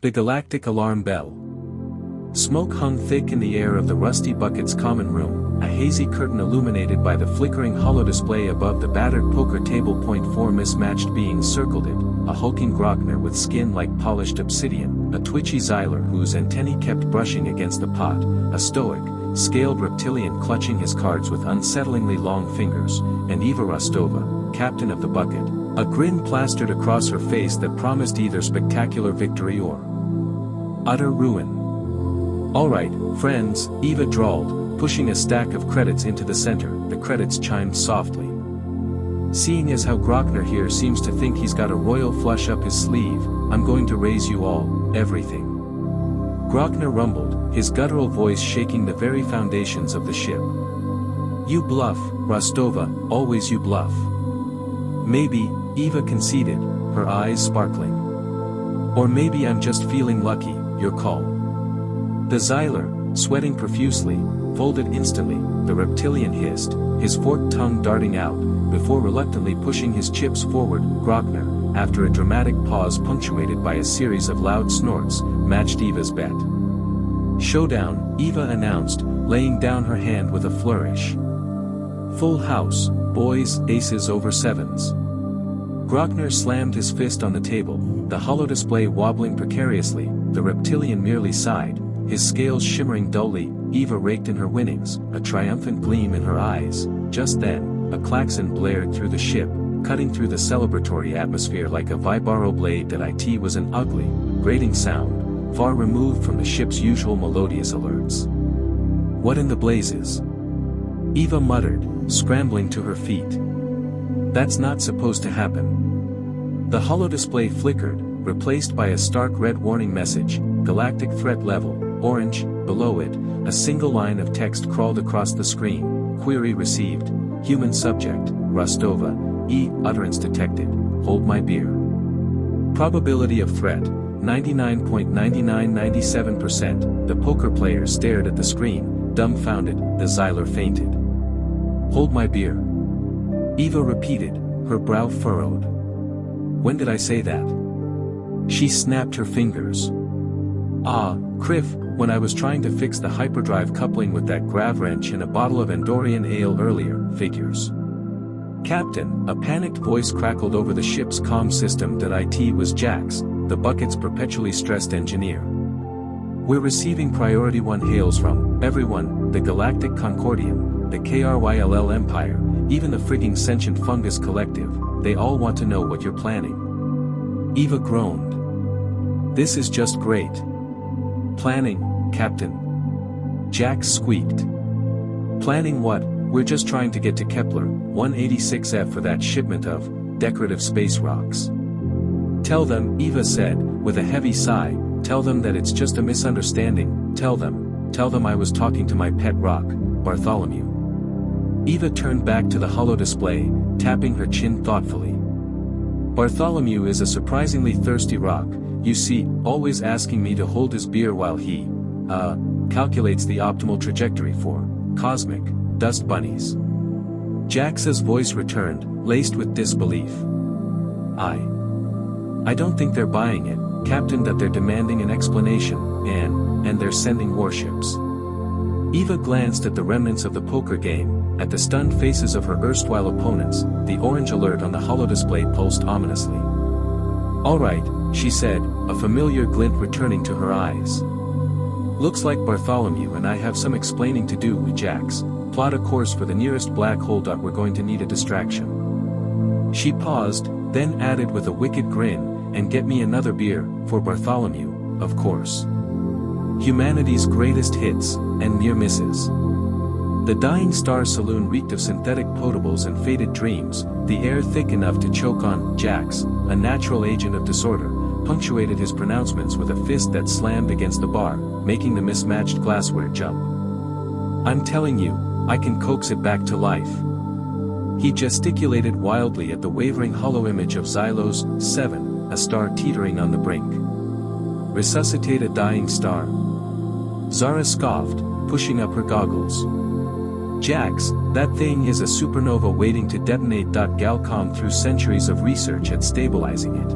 The galactic alarm bell. Smoke hung thick in the air of the Rusty Bucket's common room, a hazy curtain illuminated by the flickering holodisplay above the battered poker table. 4 mismatched beings circled it, a hulking Grockner with skin like polished obsidian, a twitchy Xyler whose antennae kept brushing against the pot, a stoic, scaled reptilian clutching his cards with unsettlingly long fingers, and Eva Rostova, captain of the bucket, a grin plastered across her face that promised either spectacular victory or utter ruin. "All right, friends," Eva drawled, pushing a stack of credits into the center. The credits chimed softly. "Seeing as how Grockner here seems to think he's got a royal flush up his sleeve, I'm going to raise you all, everything." Grockner rumbled, his guttural voice shaking the very foundations of the ship. "You bluff, Rostova, always you bluff." "Maybe," Eva conceded, her eyes sparkling. "Or maybe I'm just feeling lucky, your call." The Xyler, sweating profusely, folded instantly, the reptilian hissed, his forked tongue darting out, before reluctantly pushing his chips forward. Grockner, after a dramatic pause punctuated by a series of loud snorts, matched Eva's bet. "Showdown," Eva announced, laying down her hand with a flourish. "Full house, boys, aces over sevens." Grockner slammed his fist on the table, the holodisplay wobbling precariously. The reptilian merely sighed, his scales shimmering dully. Eva raked in her winnings, a triumphant gleam in her eyes. Just then, a klaxon blared through the ship, cutting through the celebratory atmosphere like a vibaro blade. That it was an ugly, grating sound, far removed from the ship's usual melodious alerts. "What in the blazes?" Eva muttered, scrambling to her feet. "That's not supposed to happen." The holodisplay flickered, replaced by a stark red warning message, "Galactic threat level, orange." Below it, a single line of text crawled across the screen, "Query received, human subject, Rostova, utterance detected, hold my beer." Probability of threat, 99.9997%. The poker player stared at the screen, dumbfounded. The Xyler fainted. "Hold my beer." Eva repeated, her brow furrowed. "When did I say that?" She snapped her fingers. Criff, when I was trying to fix the hyperdrive coupling with that grav wrench in a bottle of Andorian ale earlier, figures. "Captain," a panicked voice crackled over the ship's comm system. That it was Jax, the bucket's perpetually stressed engineer. "We're receiving priority 1 hails from everyone, the Galactic Concordium, the KRYLL Empire, even the frigging sentient fungus collective. They all want to know what you're planning." Eva groaned. "This is just great." "Planning, Captain?" Jax squeaked. "Planning what? We're just trying to get to Kepler 186f for that shipment of decorative space rocks." "Tell them," Eva said, with a heavy sigh, "tell them that it's just a misunderstanding. Tell them I was talking to my pet rock, Bartholomew." Eva turned back to the holodisplay, tapping her chin thoughtfully. "Bartholomew is a surprisingly thirsty rock, you see, always asking me to hold his beer while he, calculates the optimal trajectory for cosmic dust bunnies." Jax's voice returned, laced with disbelief. I don't think they're buying it, Captain. That they're demanding an explanation, and they're sending warships." Eva glanced at the remnants of the poker game, at the stunned faces of her erstwhile opponents. The orange alert on the holodisplay pulsed ominously. "All right," she said, a familiar glint returning to her eyes. "Looks like Bartholomew and I have some explaining to do with Jax. Plot a course for the nearest black hole. We're going to need a distraction." She paused, then added with a wicked grin, "And get me another beer, for Bartholomew, of course. Humanity's greatest hits, and near misses." The Dying Star Saloon reeked of synthetic potables and faded dreams, the air thick enough to choke on. Jax, a natural agent of disorder, punctuated his pronouncements with a fist that slammed against the bar, making the mismatched glassware jump. "I'm telling you, I can coax it back to life." He gesticulated wildly at the wavering hollow image of Xylos 7, a star teetering on the brink. "Resuscitate a dying star?" Zara scoffed, pushing up her goggles. "Jax, that thing is a supernova waiting to detonate. Galcom through centuries of research at stabilizing it."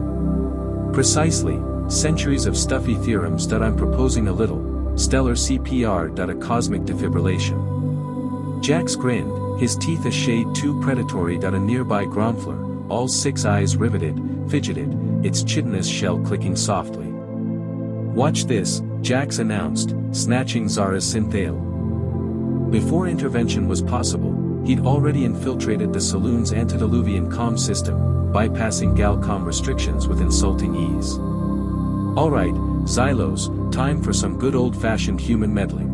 "Precisely," Centuries of stuffy theorems. I'm proposing a little, stellar CPR. A cosmic defibrillation. Jax grinned, his teeth a shade too predatory. A nearby Gromfler, all 6 eyes riveted, fidgeted, its chitinous shell clicking softly. Watch this, Jax announced, snatching Zara's synthale. Before intervention was possible, he'd already infiltrated the saloon's antediluvian comm system, bypassing Galcom restrictions with insulting ease. Alright, Xylos, time for some good old-fashioned human meddling.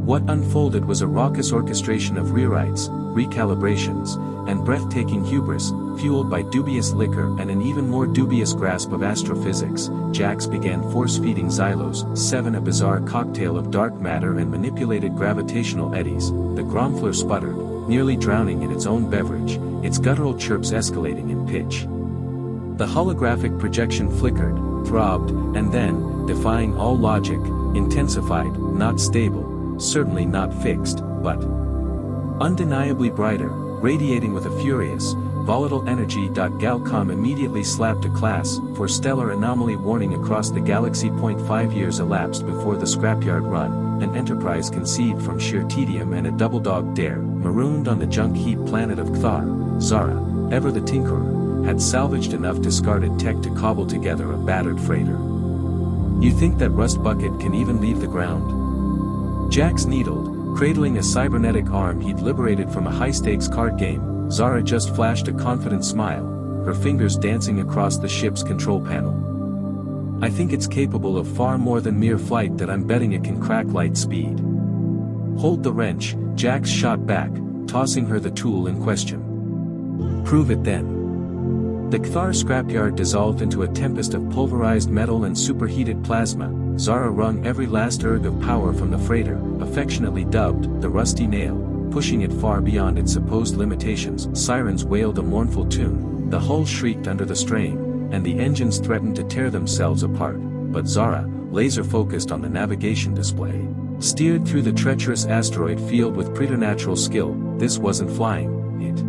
What unfolded was a raucous orchestration of rewrites, recalibrations, and breathtaking hubris, fueled by dubious liquor and an even more dubious grasp of astrophysics. Jax began force-feeding Xylos 7 a bizarre cocktail of dark matter and manipulated gravitational eddies. The Gromfler sputtered, nearly drowning in its own beverage, its guttural chirps escalating in pitch. The holographic projection flickered, throbbed, and then, defying all logic, intensified, not stable, certainly not fixed, but undeniably brighter, radiating with a furious, volatile energy. Galcom immediately slapped a class 4 stellar anomaly warning across the galaxy. 5 years elapsed before the scrapyard run, an enterprise conceived from sheer tedium and a double-dog dare, marooned on the junk-heap planet of Cthar. Zara, ever the tinkerer, had salvaged enough discarded tech to cobble together a battered freighter. You think that rust bucket can even leave the ground? Jax needled, cradling a cybernetic arm he'd liberated from a high-stakes card game. Zara just flashed a confident smile, her fingers dancing across the ship's control panel. I think it's capable of far more than mere flight. I'm betting it can crack light speed. Hold the wrench, Jax shot back, tossing her the tool in question. Prove it then. The Cthar scrapyard dissolved into a tempest of pulverized metal and superheated plasma. Zara wrung every last erg of power from the freighter, affectionately dubbed the Rusty Nail, pushing it far beyond its supposed limitations. Sirens wailed a mournful tune, the hull shrieked under the strain, and the engines threatened to tear themselves apart. But Zara, laser-focused on the navigation display, steered through the treacherous asteroid field with preternatural skill. This wasn't flying, it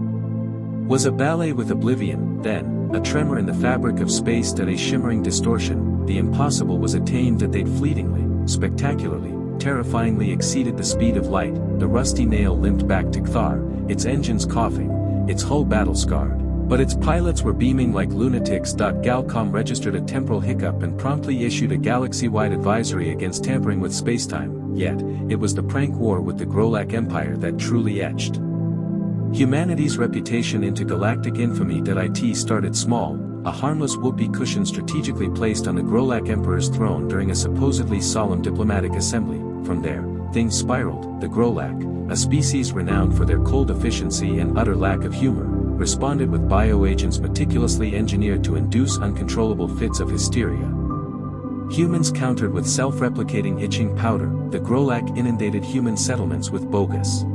was a ballet with oblivion. Then, a tremor in the fabric of space. A shimmering distortion. The impossible was attained. They'd fleetingly, spectacularly, terrifyingly exceeded the speed of light. The Rusty Nail limped back to Cthar, its engines coughing, its hull battle-scarred, but its pilots were beaming like lunatics. Galcom registered a temporal hiccup and promptly issued a galaxy-wide advisory against tampering with spacetime. Yet, it was the prank war with the Grolak Empire that truly etched humanity's reputation into galactic infamy. It started small, a harmless whoopee cushion strategically placed on the Grolak Emperor's throne during a supposedly solemn diplomatic assembly. From there, things spiraled. The Grolak, a species renowned for their cold efficiency and utter lack of humor, responded with bioagents meticulously engineered to induce uncontrollable fits of hysteria. Humans countered with self-replicating itching powder. The Grolak inundated human settlements with bogus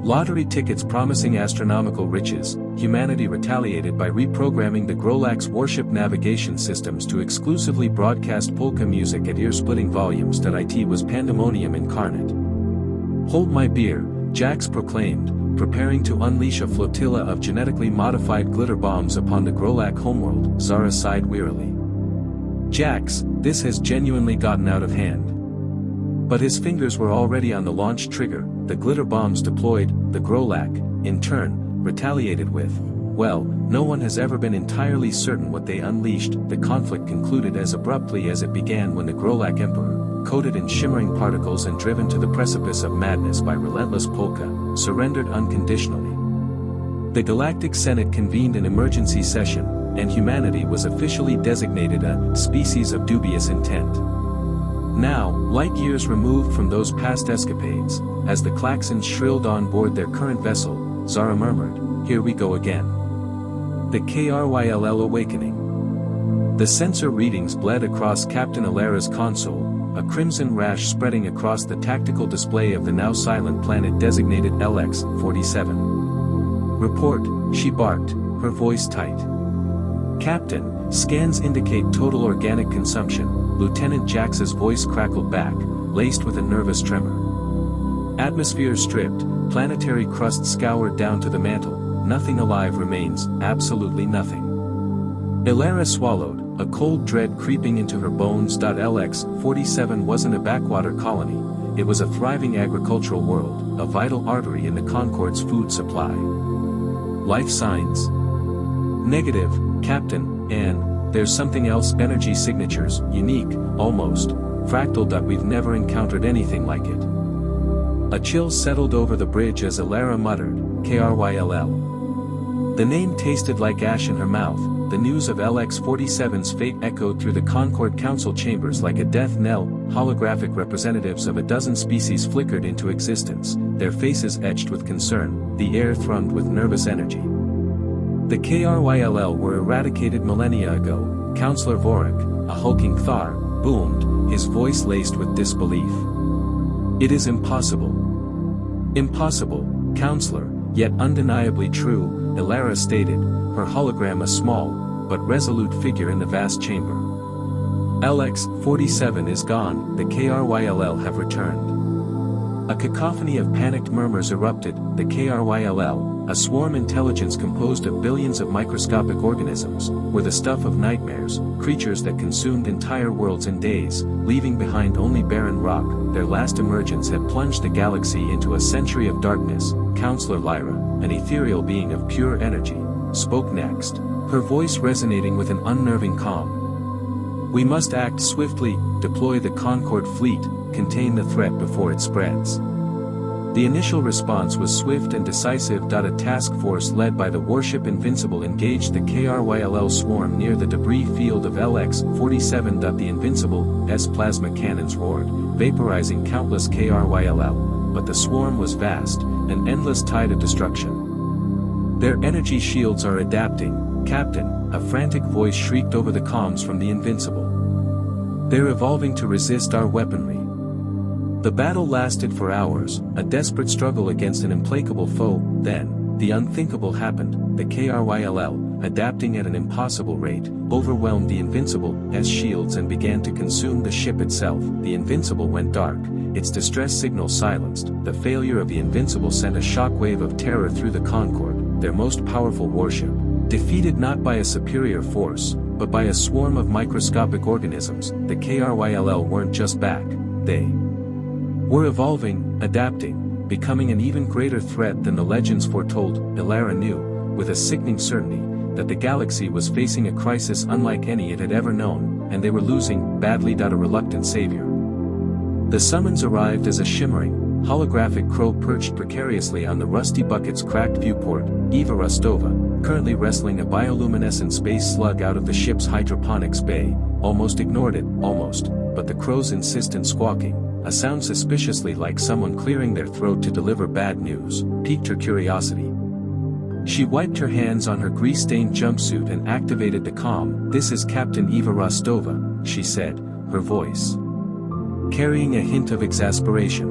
lottery tickets promising astronomical riches. Humanity retaliated by reprogramming the Grolak's warship navigation systems to exclusively broadcast polka music at ear-splitting volumes. It was pandemonium incarnate. Hold my beer, Jax proclaimed, preparing to unleash a flotilla of genetically modified glitter bombs upon the Grolak homeworld. Zara sighed wearily. Jax, this has genuinely gotten out of hand. But his fingers were already on the launch trigger. The glitter bombs deployed. The Grolak, in turn, retaliated with, well, no one has ever been entirely certain what they unleashed. The conflict concluded as abruptly as it began when the Grolak Emperor, coated in shimmering particles and driven to the precipice of madness by relentless polka, surrendered unconditionally. The Galactic Senate convened an emergency session, and humanity was officially designated a species of dubious intent. Now, light years removed from those past escapades, as the klaxons shrilled on board their current vessel, Zara murmured, "Here we go again." The KRYLL awakening. The sensor readings bled across Captain Alara's console, a crimson rash spreading across the tactical display of the now silent planet designated LX-47. "Report," she barked, her voice tight. "Captain, scans indicate total organic consumption," Lieutenant Jax's voice crackled back, laced with a nervous tremor. "Atmosphere stripped, planetary crust scoured down to the mantle, nothing alive remains, absolutely nothing." Ilara swallowed, a cold dread creeping into her bones. LX-47 wasn't a backwater colony, it was a thriving agricultural world, a vital artery in the Concorde's food supply. Life signs? Negative, Captain, and there's something else. Energy signatures, unique, almost fractal. We've never encountered anything like it. A chill settled over the bridge as Alara muttered, KRYLL. The name tasted like ash in her mouth. The news of LX-47's fate echoed through the Concorde Council chambers like a death knell. Holographic representatives of a dozen species flickered into existence, their faces etched with concern, the air thrummed with nervous energy. The KRYLL were eradicated millennia ago, Counselor Vorik, a hulking Thar, boomed, his voice laced with disbelief. It is impossible. Impossible, Counselor, yet undeniably true, Alara stated, her hologram a small, but resolute figure in the vast chamber. LX-47 is gone, the KRYLL have returned. A cacophony of panicked murmurs erupted. The KRYLL, a swarm intelligence composed of billions of microscopic organisms, were the stuff of nightmares, creatures that consumed entire worlds in days, leaving behind only barren rock. Their last emergence had plunged the galaxy into a century of darkness. Counselor Lyra, an ethereal being of pure energy, spoke next, her voice resonating with an unnerving calm. We must act swiftly, deploy the Concorde fleet, contain the threat before it spreads. The initial response was swift and decisive. A task force led by the warship Invincible engaged the KRYLL swarm near the debris field of LX-47. The Invincible's plasma cannons roared, vaporizing countless KRYLL, but the swarm was vast, an endless tide of destruction. Their energy shields are adapting, Captain, a frantic voice shrieked over the comms from the Invincible. They're evolving to resist our weaponry. The battle lasted for hours, a desperate struggle against an implacable foe. Then, the unthinkable happened. The KRYLL, adapting at an impossible rate, overwhelmed the Invincible's shields and began to consume the ship itself. The Invincible went dark, its distress signal silenced. The failure of the Invincible sent a shockwave of terror through the Concorde, their most powerful warship. Defeated not by a superior force, but by a swarm of microscopic organisms, the KRYLL weren't just back, they were evolving, adapting, becoming an even greater threat than the legends foretold. Alara knew, with a sickening certainty, that the galaxy was facing a crisis unlike any it had ever known, and they were losing badly. A reluctant savior. The summons arrived as a shimmering, holographic crow perched precariously on the Rusty Bucket's cracked viewport. Eva Rostova, currently wrestling a bioluminescent space slug out of the ship's hydroponics bay, almost ignored it, but the crow's insistent squawking, a sound suspiciously like someone clearing their throat to deliver bad news, piqued her curiosity. She wiped her hands on her grease-stained jumpsuit and activated the comm. This is Captain Eva Rostova, she said, her voice carrying a hint of exasperation.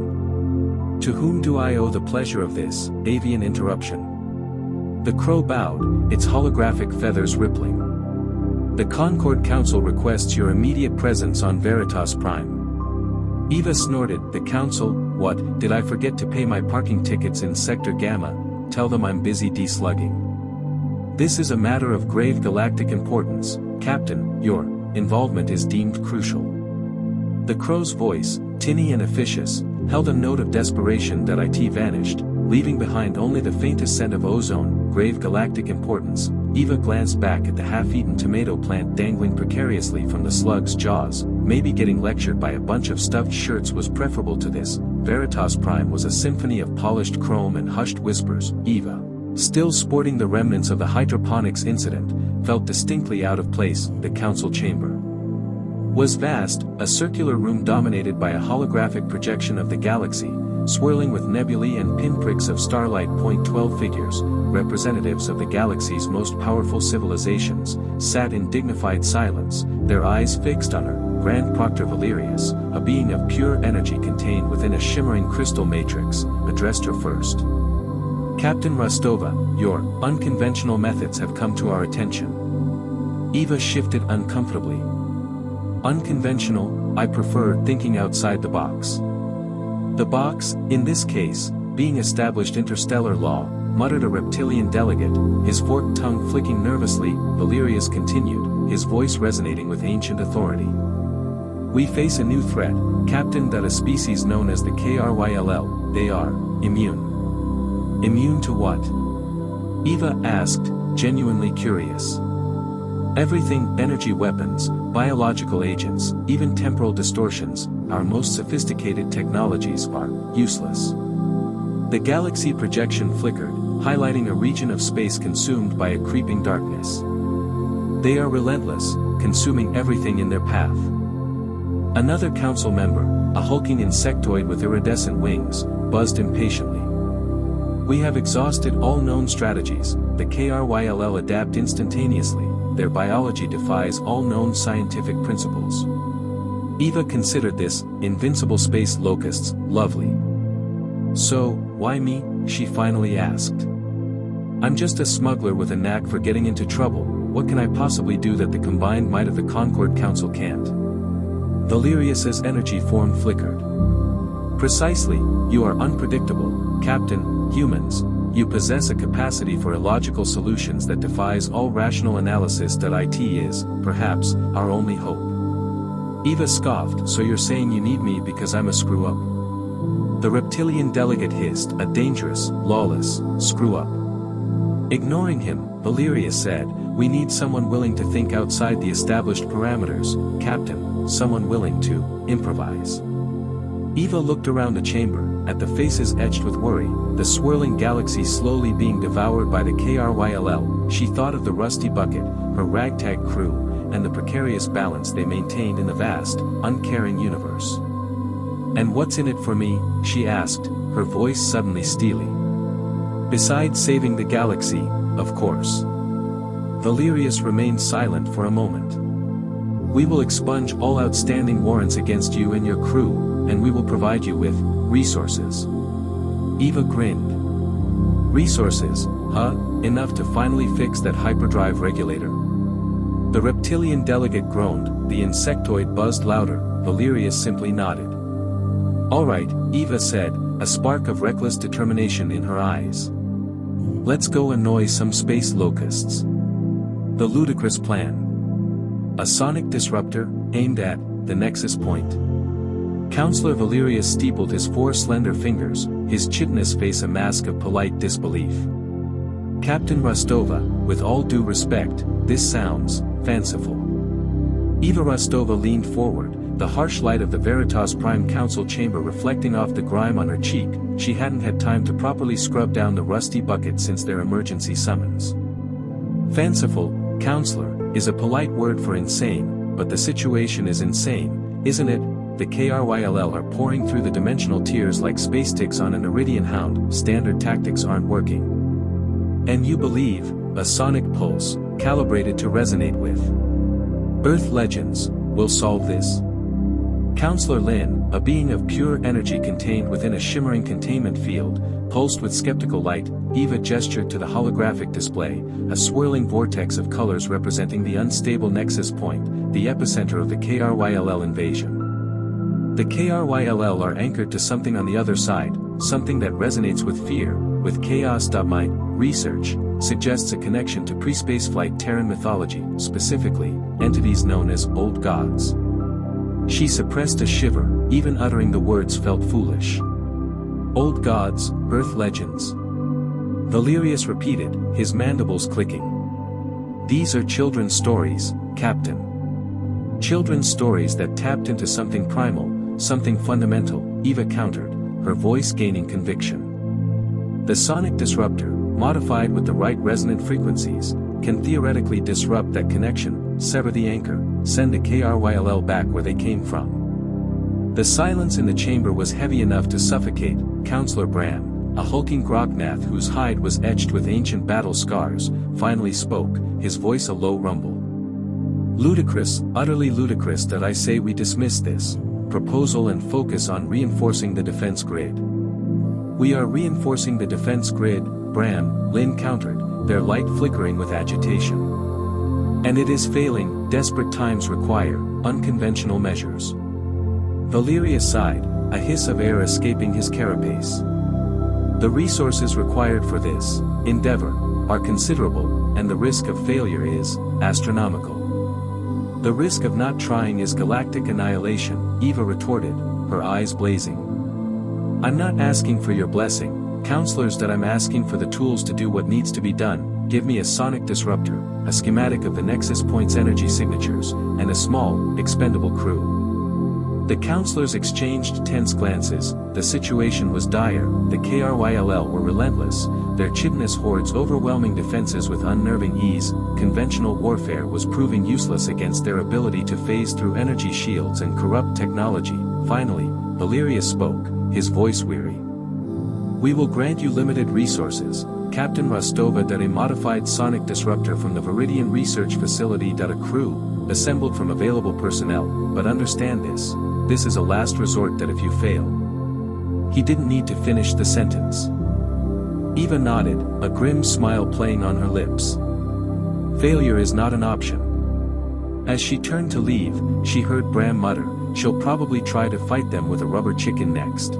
To whom do I owe the pleasure of this avian interruption? The crow bowed, its holographic feathers rippling. The Concorde Council requests your immediate presence on Veritas Prime. Eva snorted. The Council? What, did I forget to pay my parking tickets in Sector Gamma? Tell them I'm busy deslugging. This is a matter of grave galactic importance, Captain. Your involvement is deemed crucial. The crow's voice, tinny and officious, held a note of desperation. It vanished, leaving behind only the faintest scent of ozone. Grave galactic importance. Eva glanced back at the half-eaten tomato plant dangling precariously from the slug's jaws. Maybe getting lectured by a bunch of stuffed shirts was preferable to this. Veritas Prime was a symphony of polished chrome and hushed whispers. Eva, still sporting the remnants of the hydroponics incident, felt distinctly out of place. The council chamber was vast, a circular room dominated by a holographic projection of the galaxy, swirling with nebulae and pinpricks of starlight. 12 figures, representatives of the galaxy's most powerful civilizations, sat in dignified silence, their eyes fixed on her. Grand Proctor Valerius, a being of pure energy contained within a shimmering crystal matrix, addressed her first. Captain Rostova, your unconventional methods have come to our attention. Eva shifted uncomfortably. Unconventional? I prefer thinking outside the box. The box, in this case, being established interstellar law, muttered a reptilian delegate, his forked tongue flicking nervously. Valerius continued, his voice resonating with ancient authority. We face a new threat, Captain. A species known as the KRYLL, they are immune. Immune to what? Eva asked, genuinely curious. Everything, energy weapons, biological agents, even temporal distortions, our most sophisticated technologies are useless. The galaxy projection flickered, highlighting a region of space consumed by a creeping darkness. They are relentless, consuming everything in their path. Another council member, a hulking insectoid with iridescent wings, buzzed impatiently. We have exhausted all known strategies. The KRYLL adapt instantaneously, their biology defies all known scientific principles. Eva considered this, invincible space locusts, lovely. So, why me? She finally asked. I'm just a smuggler with a knack for getting into trouble. What can I possibly do that the combined might of the Concord Council can't? Valerius's energy form flickered. Precisely, you are unpredictable, Captain. Humans, you possess a capacity for illogical solutions that defies all rational analysis. It is, perhaps, our only hope. Eva scoffed. So you're saying you need me because I'm a screw-up? The reptilian delegate hissed, a dangerous, lawless, screw-up. Ignoring him, Valerius said, we need someone willing to think outside the established parameters, Captain, someone willing to improvise. Eva looked around the chamber, at the faces etched with worry, the swirling galaxy slowly being devoured by the KRYLL. She thought of the rusty bucket, her ragtag crew, and the precarious balance they maintained in the vast, uncaring universe. And what's in it for me? She asked, her voice suddenly steely. Besides saving the galaxy, of course. Valerius remained silent for a moment. We will expunge all outstanding warrants against you and your crew, and we will provide you with resources. Eva grinned. Resources, huh? Enough to finally fix that hyperdrive regulator? The reptilian delegate groaned, the insectoid buzzed louder, Valerius simply nodded. All right, Eva said, a spark of reckless determination in her eyes. Let's go annoy some space locusts. The ludicrous plan. A sonic disruptor, aimed at the nexus point. Counselor Valerius steepled his 4 slender fingers, his chitinous face a mask of polite disbelief. Captain Rostova, with all due respect, this sounds fanciful. Eva Rostova leaned forward, the harsh light of the Veritas Prime Council chamber reflecting off the grime on her cheek. She hadn't had time to properly scrub down the rusty bucket since their emergency summons. Fanciful, Counselor, is a polite word for insane, but the situation is insane, isn't it? The KRYLL are pouring through the dimensional tiers like space ticks on an Iridian hound. Standard tactics aren't working. And you believe, a sonic pulse, calibrated to resonate with Earth legends, will solve this? Counselor Lin, a being of pure energy contained within a shimmering containment field, pulsed with skeptical light. Eva gestured to the holographic display, a swirling vortex of colors representing the unstable nexus point, the epicenter of the KRYLL invasion. The KRYLL are anchored to something on the other side, something that resonates with fear, with chaos. My research suggests a connection to pre-spaceflight Terran mythology, specifically, entities known as old gods. She suppressed a shiver, even uttering the words felt foolish. Old gods, Earth legends. Valerius repeated, his mandibles clicking. These are children's stories, Captain. Children's stories that tapped into something primal, something fundamental, Eva countered, her voice gaining conviction. The sonic disruptor, modified with the right resonant frequencies, can theoretically disrupt that connection, sever the anchor, send the KRYLL back where they came from. The silence in the chamber was heavy enough to suffocate. Counselor Bram, a hulking Grognath whose hide was etched with ancient battle scars, finally spoke, his voice a low rumble. Ludicrous, utterly ludicrous that I say we dismiss this proposal and focus on reinforcing the defense grid. We are reinforcing the defense grid, Bram, Lin countered, their light flickering with agitation. And it is failing. Desperate times require unconventional measures. Valerius sighed, a hiss of air escaping his carapace. The resources required for this endeavor are considerable, and the risk of failure is astronomical. The risk of not trying is galactic annihilation, Eva retorted, her eyes blazing. I'm not asking for your blessing, counselors, that I'm asking for the tools to do what needs to be done. Give me a sonic disruptor, a schematic of the nexus point's energy signatures, and a small, expendable crew. The counselors exchanged tense glances. The situation was dire. The KRYLL were relentless, their chitinous hordes overwhelming defenses with unnerving ease. Conventional warfare was proving useless against their ability to phase through energy shields and corrupt technology. Finally, Valerius spoke, his voice weary. We will grant you limited resources, Captain Rostova. A modified sonic disruptor from the Viridian Research Facility. A crew, assembled from available personnel, but understand this is a last resort. That if you fail. He didn't need to finish the sentence. Eva nodded, a grim smile playing on her lips. Failure is not an option. As she turned to leave, she heard Bram mutter, she'll probably try to fight them with a rubber chicken next.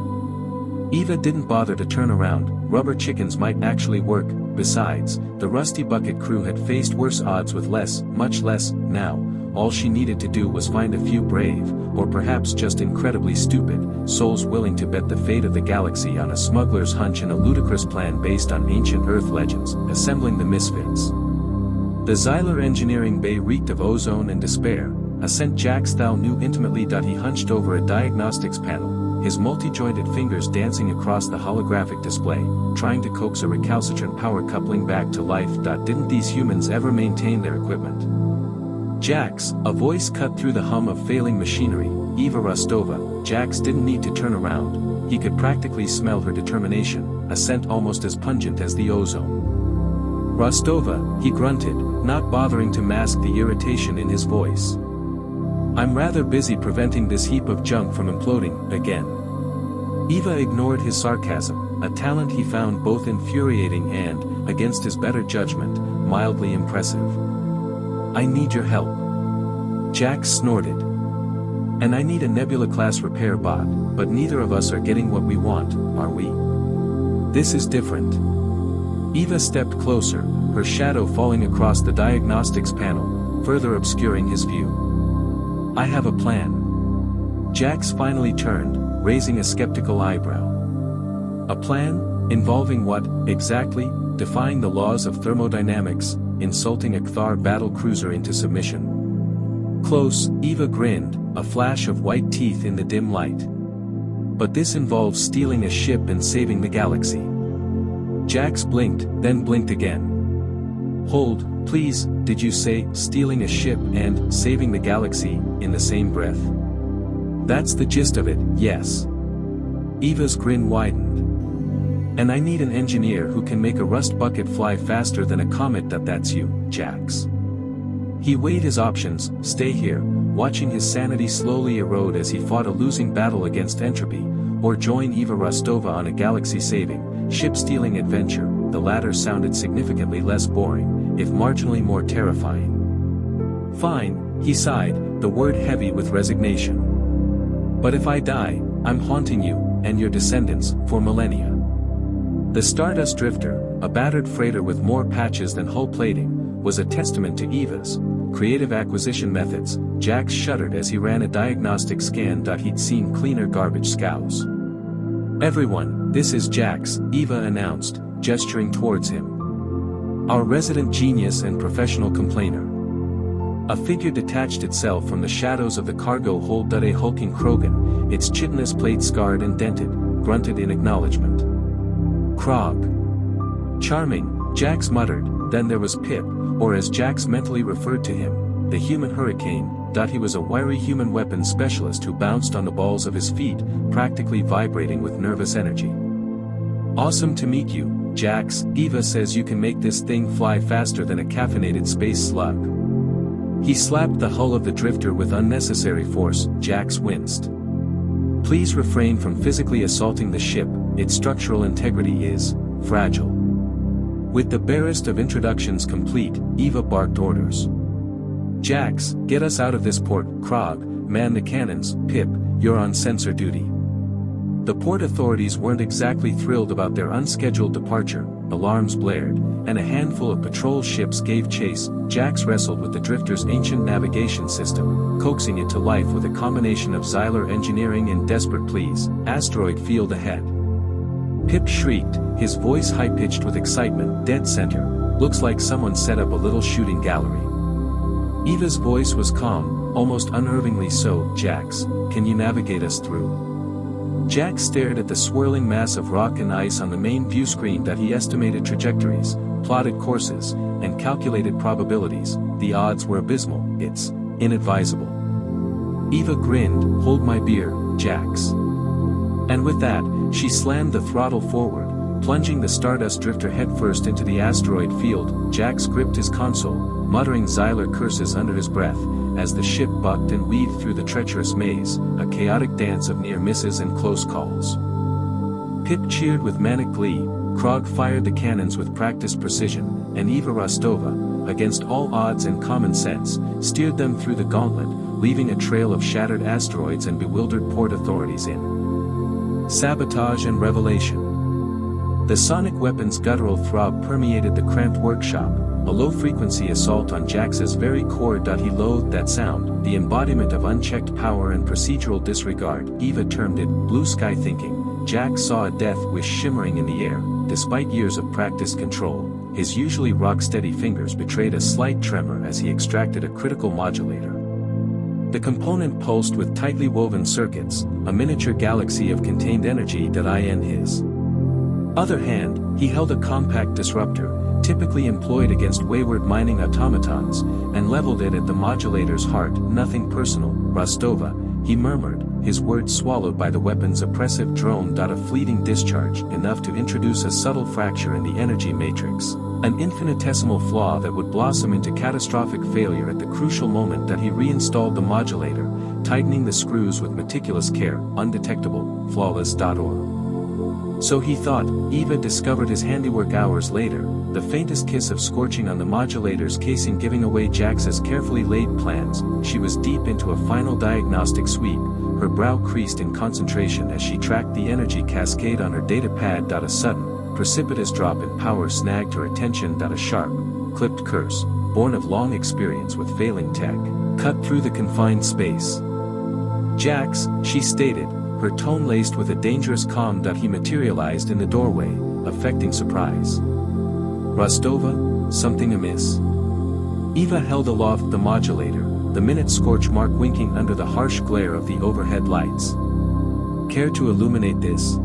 Eva didn't bother to turn around. Rubber chickens might actually work. Besides, the Rusty Bucket crew had faced worse odds with much less. Now, all she needed to do was find a few brave, or perhaps just incredibly stupid, souls willing to bet the fate of the galaxy on a smuggler's hunch and a ludicrous plan based on ancient Earth legends, assembling the misfits. The Xyler engineering bay reeked of ozone and despair, a scent Jax thou knew intimately. He hunched over a diagnostics panel, his multi-jointed fingers dancing across the holographic display, trying to coax a recalcitrant power coupling back to life. Didn't these humans ever maintain their equipment? Jax, a voice cut through the hum of failing machinery. Eva Rostova. Jax didn't need to turn around, he could practically smell her determination, a scent almost as pungent as the ozone. Rostova, he grunted, not bothering to mask the irritation in his voice. I'm rather busy preventing this heap of junk from imploding again. Eva ignored his sarcasm, a talent he found both infuriating and, against his better judgment, mildly impressive. I need your help. Jax snorted. And I need a Nebula-class repair bot, but neither of us are getting what we want, are we? This is different. Eva stepped closer, her shadow falling across the diagnostics panel, further obscuring his view. I have a plan. Jax finally turned, raising a skeptical eyebrow. A plan? Involving what, exactly? Defying the laws of thermodynamics, insulting a Kthar battle cruiser into submission. Close, Eva grinned, a flash of white teeth in the dim light. But this involves stealing a ship and saving the galaxy. Jax blinked, then blinked again. Hold, please, did you say, stealing a ship and saving the galaxy, in the same breath? That's the gist of it, yes. Eva's grin widened. And I need an engineer who can make a rust bucket fly faster than a comet. That's you, Jax. He weighed his options, stay here, watching his sanity slowly erode as he fought a losing battle against entropy, or join Eva Rostova on a galaxy-saving, ship-stealing adventure. The latter sounded significantly less boring, if marginally more terrifying. Fine, he sighed, the word heavy with resignation. But if I die, I'm haunting you, and your descendants, for millennia. The Stardust Drifter, a battered freighter with more patches than hull plating, was a testament to Eva's creative acquisition methods. Jax shuddered as he ran a diagnostic scan. He'd seen cleaner garbage scows. Everyone, this is Jax, Eva announced, gesturing towards him. Our resident genius and professional complainer. A figure detached itself from the shadows of the cargo hold. A hulking Krogan, its chitinous plate scarred and dented, grunted in acknowledgement. Krog. Charming, Jax muttered. Then there was Pip, or as Jax mentally referred to him, the human hurricane. He was a wiry human weapons specialist who bounced on the balls of his feet, practically vibrating with nervous energy. Awesome to meet you, Jax. Eva says you can make this thing fly faster than a caffeinated space slug. He slapped the hull of the drifter with unnecessary force. Jax winced. Please refrain from physically assaulting the ship, its structural integrity is fragile. With the barest of introductions complete, Eva barked orders. Jax, get us out of this port. Krog, man the cannons. Pip, you're on sensor duty. The port authorities weren't exactly thrilled about their unscheduled departure. Alarms blared, and a handful of patrol ships gave chase. Jax wrestled with the drifter's ancient navigation system, coaxing it to life with a combination of Xylar engineering and desperate pleas. Asteroid field ahead. Pip shrieked, his voice high-pitched with excitement. Dead center. Looks like someone set up a little shooting gallery. Eva's voice was calm, almost unnervingly so. Jax, can you navigate us through? Jax stared at the swirling mass of rock and ice on the main view screen that he estimated trajectories, plotted courses, and calculated probabilities. The odds were abysmal. It's inadvisable. Eva grinned. Hold my beer, Jax. And with that, she slammed the throttle forward, plunging the Stardust Drifter headfirst into the asteroid field. Jax gripped his console, muttering Xylar curses under his breath, as the ship bucked and weaved through the treacherous maze, a chaotic dance of near misses and close calls. Pip cheered with manic glee, Krog fired the cannons with practiced precision, and Eva Rostova, against all odds and common sense, steered them through the gauntlet, leaving a trail of shattered asteroids and bewildered port authorities in sabotage and revelation. The sonic weapon's guttural throb permeated the cramped workshop, a low-frequency assault on Jax's very core. He loathed that sound, the embodiment of unchecked power and procedural disregard. Eva termed it blue sky thinking. Jax saw a death wish shimmering in the air. Despite years of practiced control, his usually rock-steady fingers betrayed a slight tremor as he extracted a critical modulator. The component pulsed with tightly woven circuits, a miniature galaxy of contained energy. In his other hand, he held a compact disruptor, typically employed against wayward mining automatons, and leveled it at the modulator's heart. Nothing personal, Rostova, he murmured, his words swallowed by the weapon's oppressive drone. A fleeting discharge, enough to introduce a subtle fracture in the energy matrix, an infinitesimal flaw that would blossom into catastrophic failure at the crucial moment that he reinstalled the modulator, tightening the screws with meticulous care. Undetectable, flawless. So he thought. Eva discovered his handiwork hours later, the faintest kiss of scorching on the modulator's casing giving away Jax's carefully laid plans. She was deep into a final diagnostic sweep, her brow creased in concentration as she tracked the energy cascade on her datapad. A sudden, precipitous drop in power snagged her attention. A sharp, clipped curse, born of long experience with failing tech, cut through the confined space. Jax, she stated, her tone laced with a dangerous calm. He materialized in the doorway, affecting surprise. Rostova, something amiss? Eva held aloft the modulator, the minute scorch mark winking under the harsh glare of the overhead lights. Care to illuminate this?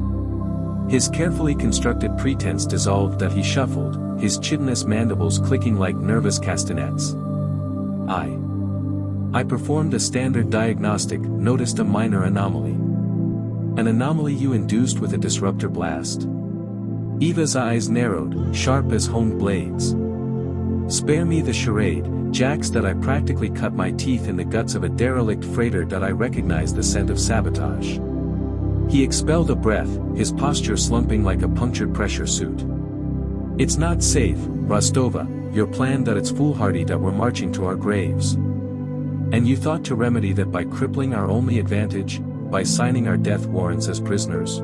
His carefully constructed pretense dissolved. He shuffled, his chitinous mandibles clicking like nervous castanets. I performed a standard diagnostic, noticed a minor anomaly. An anomaly you induced with a disruptor blast? Eva's eyes narrowed, sharp as honed blades. Spare me the charade, Jax. I practically cut my teeth in the guts of a derelict freighter. I recognized the scent of sabotage. He expelled a breath, his posture slumping like a punctured pressure suit. It's not safe, Rostova, your plan. It's foolhardy. We're marching to our graves. And you thought to remedy that by crippling our only advantage, by signing our death warrants as prisoners?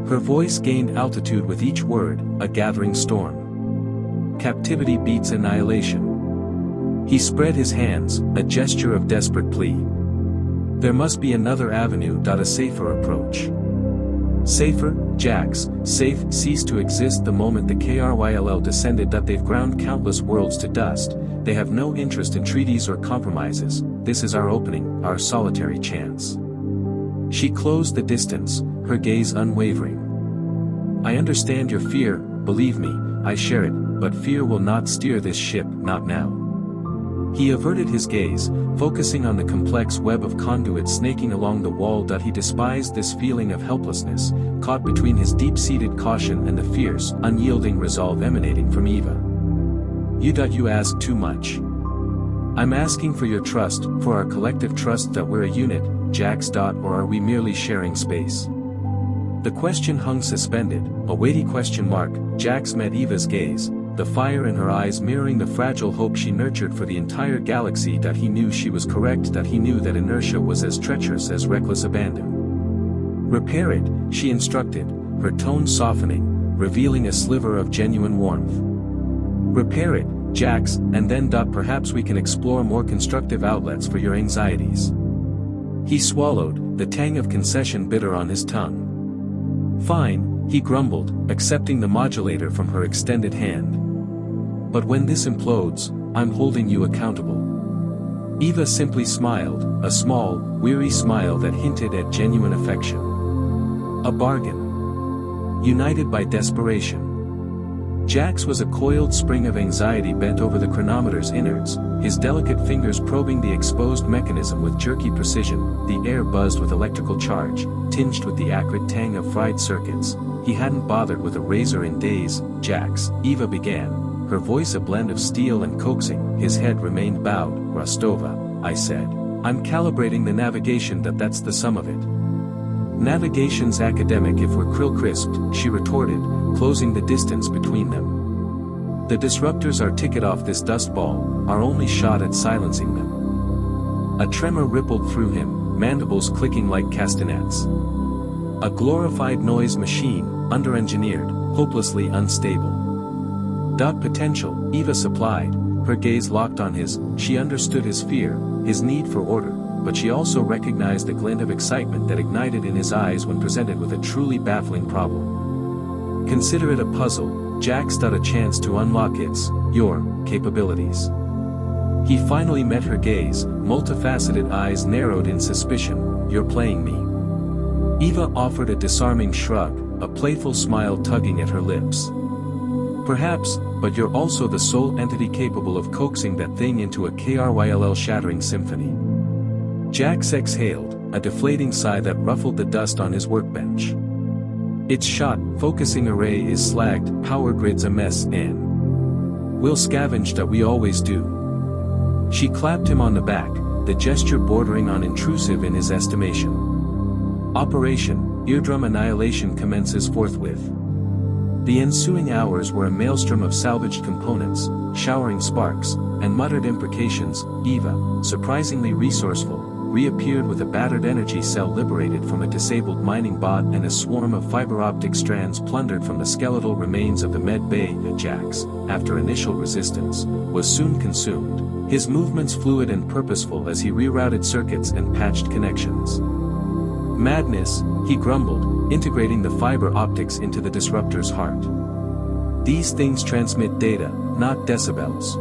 Her voice gained altitude with each word, a gathering storm. Captivity beats annihilation. He spread his hands, a gesture of desperate plea. There must be another avenue. A safer approach. Safer, Jax, safe ceased to exist the moment the KRYLL descended. They've ground countless worlds to dust. They have no interest in treaties or compromises. This is our opening, our solitary chance. She closed the distance, her gaze unwavering. I understand your fear, believe me, I share it, but fear will not steer this ship, not now. He averted his gaze, focusing on the complex web of conduits snaking along the wall. He despised this feeling of helplessness, caught between his deep-seated caution and the fierce, unyielding resolve emanating from Eva. You ask too much. I'm asking for your trust, for our collective trust that we're a unit, Jax. Or are we merely sharing space? The question hung suspended, a weighty question mark. Jax met Eva's gaze, the fire in her eyes mirroring the fragile hope she nurtured for the entire galaxy. He knew she was correct. He knew that inertia was as treacherous as reckless abandon. Repair it, she instructed, her tone softening, revealing a sliver of genuine warmth. Repair it, Jax, and then perhaps we can explore more constructive outlets for your anxieties. He swallowed, the tang of concession bitter on his tongue. Fine, he grumbled, accepting the modulator from her extended hand. But when this implodes, I'm holding you accountable. Eva simply smiled, a small, weary smile that hinted at genuine affection. A bargain. United by desperation. Jax was a coiled spring of anxiety bent over the chronometer's innards, his delicate fingers probing the exposed mechanism with jerky precision. The air buzzed with electrical charge, tinged with the acrid tang of fried circuits. He hadn't bothered with a razor in days. Jax, Eva began, her voice a blend of steel and coaxing. His head remained bowed. Rostova, I said. I'm calibrating the navigation that's the sum of it. Navigation's academic if we're krill-crisped, she retorted, closing the distance between them. The disruptors are ticket off this dust ball, our only shot at silencing them. A tremor rippled through him, mandibles clicking like castanets. A glorified noise machine, under-engineered, hopelessly unstable. Potential, Eva supplied, her gaze locked on his. She understood his fear, his need for order, but she also recognized the glint of excitement that ignited in his eyes when presented with a truly baffling problem. Consider it a puzzle, Jax got a chance to unlock your capabilities. He finally met her gaze, multifaceted eyes narrowed in suspicion. You're playing me. Eva offered a disarming shrug, a playful smile tugging at her lips. Perhaps, but you're also the sole entity capable of coaxing that thing into a KRYLL-shattering symphony. Jax exhaled, a deflating sigh that ruffled the dust on his workbench. Its shot, focusing array is slagged, power grid's a mess, and we'll scavenge that we always do. She clapped him on the back, the gesture bordering on intrusive in his estimation. Operation Eardrum Annihilation commences forthwith. The ensuing hours were a maelstrom of salvaged components, showering sparks, and muttered imprecations. Eva, surprisingly resourceful, reappeared with a battered energy cell liberated from a disabled mining bot and a swarm of fiber-optic strands plundered from the skeletal remains of the med bay. Jax, after initial resistance, was soon consumed, his movements fluid and purposeful as he rerouted circuits and patched connections. Madness, he grumbled, integrating the fiber optics into the disruptor's heart. These things transmit data, not decibels.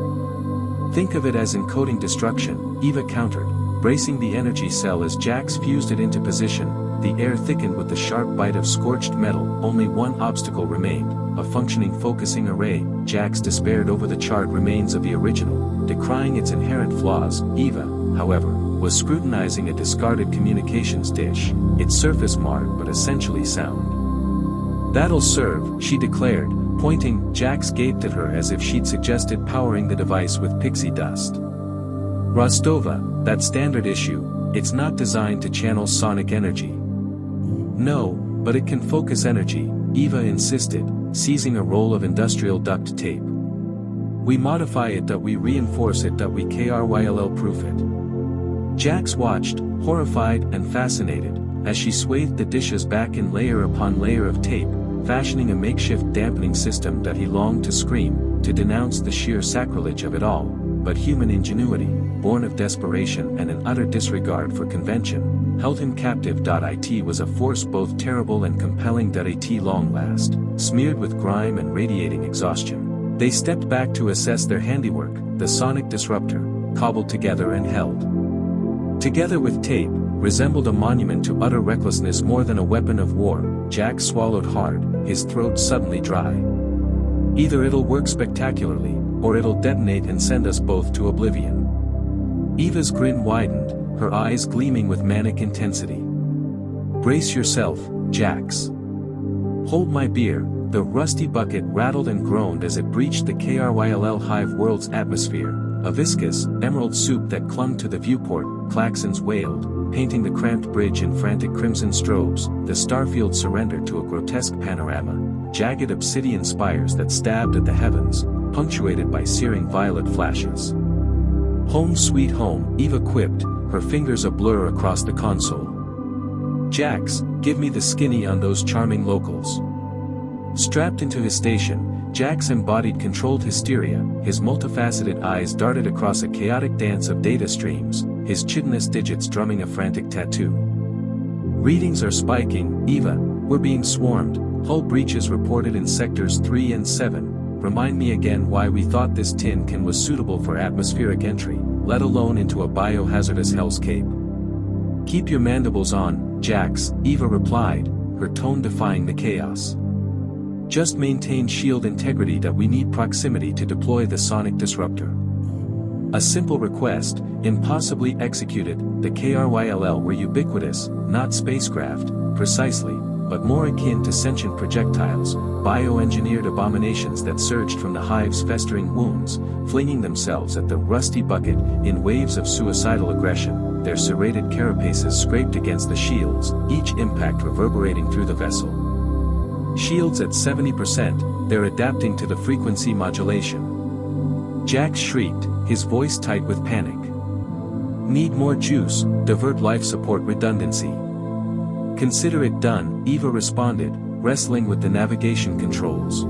Think of it as encoding destruction, Eva countered, bracing the energy cell as Jax fused it into position. The air thickened with the sharp bite of scorched metal. Only one obstacle remained, a functioning focusing array. Jax despaired over the charred remains of the original, decrying its inherent flaws. Eva, however, was scrutinizing a discarded communications dish, its surface marred but essentially sound. That'll serve, she declared, pointing. Jax gaped at her as if she'd suggested powering the device with pixie dust. Rostova, that standard issue, it's not designed to channel sonic energy. No, but it can focus energy, Eva insisted, seizing a roll of industrial duct tape. We modify it, we reinforce it, we KRYLL-proof it. Jax watched, horrified and fascinated, as she swathed the dishes back in layer upon layer of tape, fashioning a makeshift dampening system that he longed to scream, to denounce the sheer sacrilege of it all. But human ingenuity, born of desperation and an utter disregard for convention, held him captive. It was a force both terrible and compelling. At long last, smeared with grime and radiating exhaustion, they stepped back to assess their handiwork, the sonic disruptor, cobbled together and held together with tape, resembled a monument to utter recklessness more than a weapon of war. Jax swallowed hard, his throat suddenly dry. Either it'll work spectacularly, or it'll detonate and send us both to oblivion. Eva's grin widened, her eyes gleaming with manic intensity. Brace yourself, Jax. Hold my beer. The rusty bucket rattled and groaned as it breached the KRYLL hive world's atmosphere, a viscous, emerald soup that clung to the viewport. Klaxons wailed, painting the cramped bridge in frantic crimson strobes. The starfield surrendered to a grotesque panorama, jagged obsidian spires that stabbed at the heavens, punctuated by searing violet flashes. Home sweet home, Eva quipped, her fingers a blur across the console. Jax, give me the skinny on those charming locals. Strapped into his station, Jax embodied controlled hysteria, his multifaceted eyes darted across a chaotic dance of data streams, his chitinous digits drumming a frantic tattoo. Readings are spiking, Eva, we're being swarmed, hull breaches reported in sectors 3 and 7, remind me again why we thought this tin can was suitable for atmospheric entry, let alone into a biohazardous hellscape. Keep your mandibles on, Jax, Eva replied, her tone defying the chaos. Just maintain shield integrity that we need proximity to deploy the sonic disruptor. A simple request, impossibly executed, the KRYLL were ubiquitous, not spacecraft, precisely, but more akin to sentient projectiles, bioengineered abominations that surged from the hive's festering wounds, flinging themselves at the rusty bucket in waves of suicidal aggression, their serrated carapaces scraped against the shields, each impact reverberating through the vessel. Shields at 70%, they're adapting to the frequency modulation. Jax shrieked, his voice tight with panic. Need more juice, divert life support redundancy. Consider it done, Eva responded, wrestling with the navigation controls.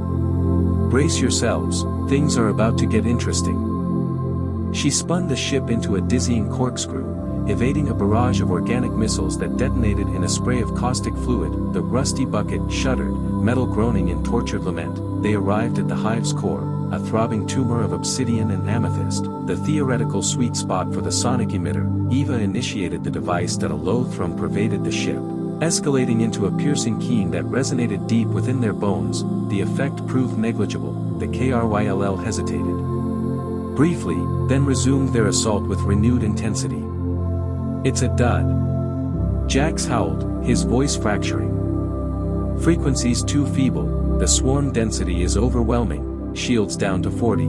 Brace yourselves, things are about to get interesting. She spun the ship into a dizzying corkscrew, evading a barrage of organic missiles that detonated in a spray of caustic fluid. The rusty bucket shuddered, metal groaning in tortured lament. They arrived at the hive's core, a throbbing tumor of obsidian and amethyst, the theoretical sweet spot for the sonic emitter. Eva initiated the device that a low thrum pervaded the ship, escalating into a piercing keen that resonated deep within their bones. The effect proved negligible. The KRYLL hesitated briefly, then resumed their assault with renewed intensity. It's a dud. Jax howled, his voice fracturing. Frequencies too feeble, the swarm density is overwhelming, shields down to 40.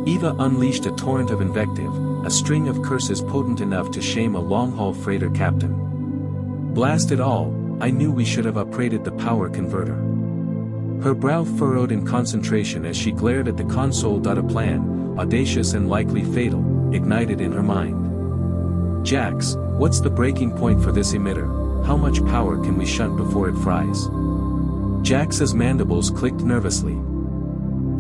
Eva unleashed a torrent of invective, a string of curses potent enough to shame a long-haul freighter captain. Blast it all, I knew we should have upgraded the power converter. Her brow furrowed in concentration as she glared at the console. A plan, audacious and likely fatal, ignited in her mind. Jax, what's the breaking point for this emitter? How much power can we shunt before it fries? Jax's mandibles clicked nervously.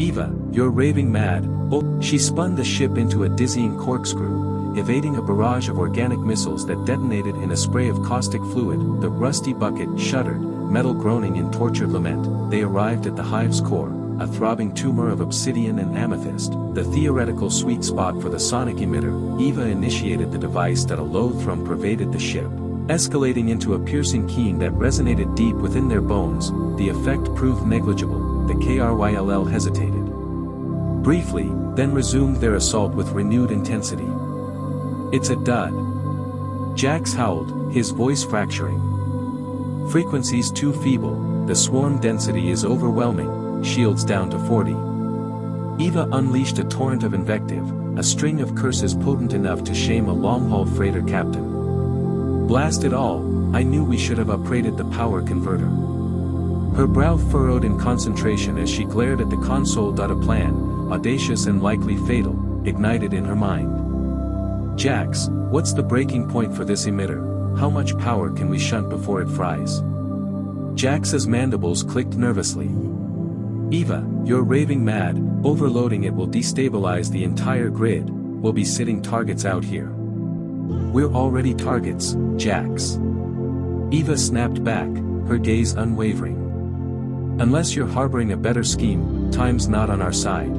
Eva, you're raving mad. Oh, she spun the ship into a dizzying corkscrew, evading a barrage of organic missiles that detonated in a spray of caustic fluid. The rusty bucket shuddered, metal groaning in tortured lament. They arrived at the hive's core, a throbbing tumor of obsidian and amethyst, the theoretical sweet spot for the sonic emitter. Eva initiated the device that a low thrum pervaded the ship, escalating into a piercing keen that resonated deep within their bones. The effect proved negligible. The KRYLL hesitated briefly, then resumed their assault with renewed intensity. It's a dud. Jax howled, his voice fracturing. Frequencies too feeble, the swarm density is overwhelming, shields down to 40. Eva unleashed a torrent of invective, a string of curses potent enough to shame a long-haul freighter captain. Blast it all, I knew we should have upgraded the power converter. Her brow furrowed in concentration as she glared at the console. A plan, audacious and likely fatal, ignited in her mind. Jax, what's the breaking point for this emitter? How much power can we shunt before it fries? Jax's mandibles clicked nervously. Eva, you're raving mad. Overloading it will destabilize the entire grid. We'll be sitting targets out here. We're already targets, Jax. Eva snapped back, her gaze unwavering. Unless you're harboring a better scheme, time's not on our side.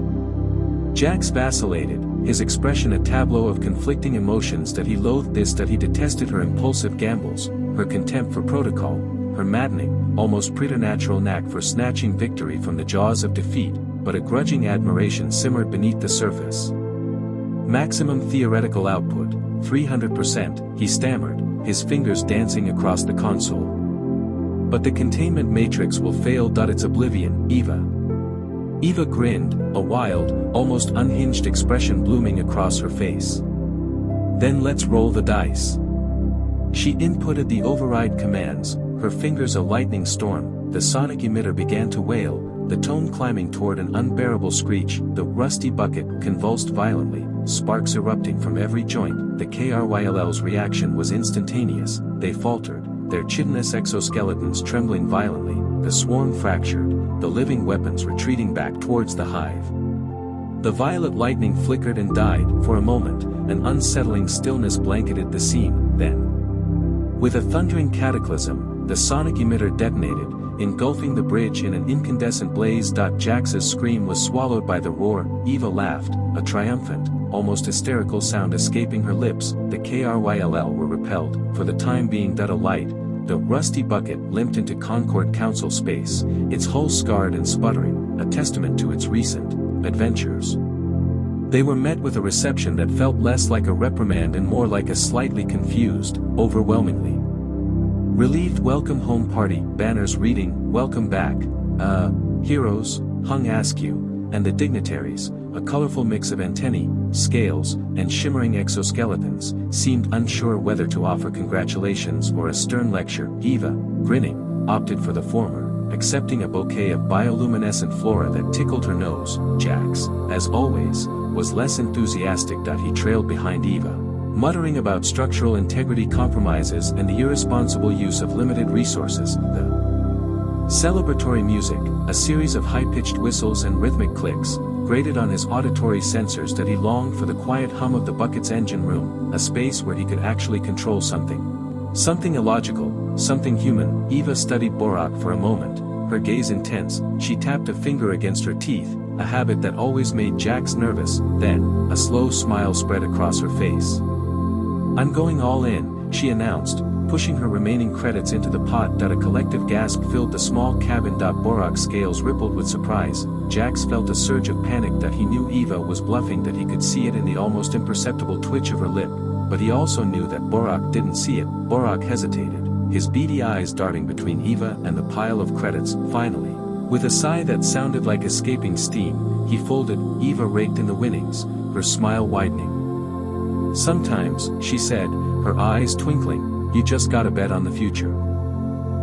Jax vacillated, his expression a tableau of conflicting emotions. That he loathed this, that he detested her impulsive gambles, her contempt for protocol, her maddening, almost preternatural knack for snatching victory from the jaws of defeat, but a grudging admiration simmered beneath the surface. Maximum theoretical output, 300%, he stammered, his fingers dancing across the console. But the containment matrix will fail. It's oblivion, Eva. Eva grinned, a wild, almost unhinged expression blooming across her face. Then let's roll the dice. She inputted the override commands, her fingers a lightning storm. The sonic emitter began to wail, the tone climbing toward an unbearable screech. The rusty bucket convulsed violently, sparks erupting from every joint. The KRYLL's reaction was instantaneous. They faltered, their chitinous exoskeletons trembling violently, the swarm fractured, the living weapons retreating back towards the hive. The violet lightning flickered and died. For a moment, an unsettling stillness blanketed the scene, then, with a thundering cataclysm, the sonic emitter detonated, engulfing the bridge in an incandescent blaze. Jax's scream was swallowed by the roar. Eva laughed, a triumphant, almost hysterical sound escaping her lips. The KRYLL were repelled, for the time being. A light, the rusty bucket limped into Concord Council space, its hull scarred and sputtering, a testament to its recent adventures. They were met with a reception that felt less like a reprimand and more like a slightly confused, overwhelmingly relieved welcome home party. Banners reading, "Welcome back, heroes," hung askew, and the dignitaries, a colorful mix of antennae, scales, and shimmering exoskeletons, seemed unsure whether to offer congratulations or a stern lecture. Eva, grinning, opted for the former, accepting a bouquet of bioluminescent flora that tickled her nose. Jax, as always, was less enthusiastic. He trailed behind Eva, muttering about structural integrity compromises and the irresponsible use of limited resources. The celebratory music, a series of high-pitched whistles and rhythmic clicks, grated on his auditory sensors. He longed for the quiet hum of the bucket's engine room, a space where he could actually control something. Something illogical, something human. Eva studied Borak for a moment, her gaze intense. She tapped a finger against her teeth, a habit that always made Jax nervous. Then, a slow smile spread across her face. "I'm going all in," she announced, pushing her remaining credits into the pot. A collective gasp filled the small cabin. Borak's scales rippled with surprise. Jax felt a surge of panic. He knew Eva was bluffing. He could see it in the almost imperceptible twitch of her lip, but he also knew that Borak didn't see it. Borak hesitated, his beady eyes darting between Eva and the pile of credits. Finally, with a sigh that sounded like escaping steam, he folded. Eva raked in the winnings, her smile widening. "Sometimes," she said, her eyes twinkling, "you just gotta bet on the future."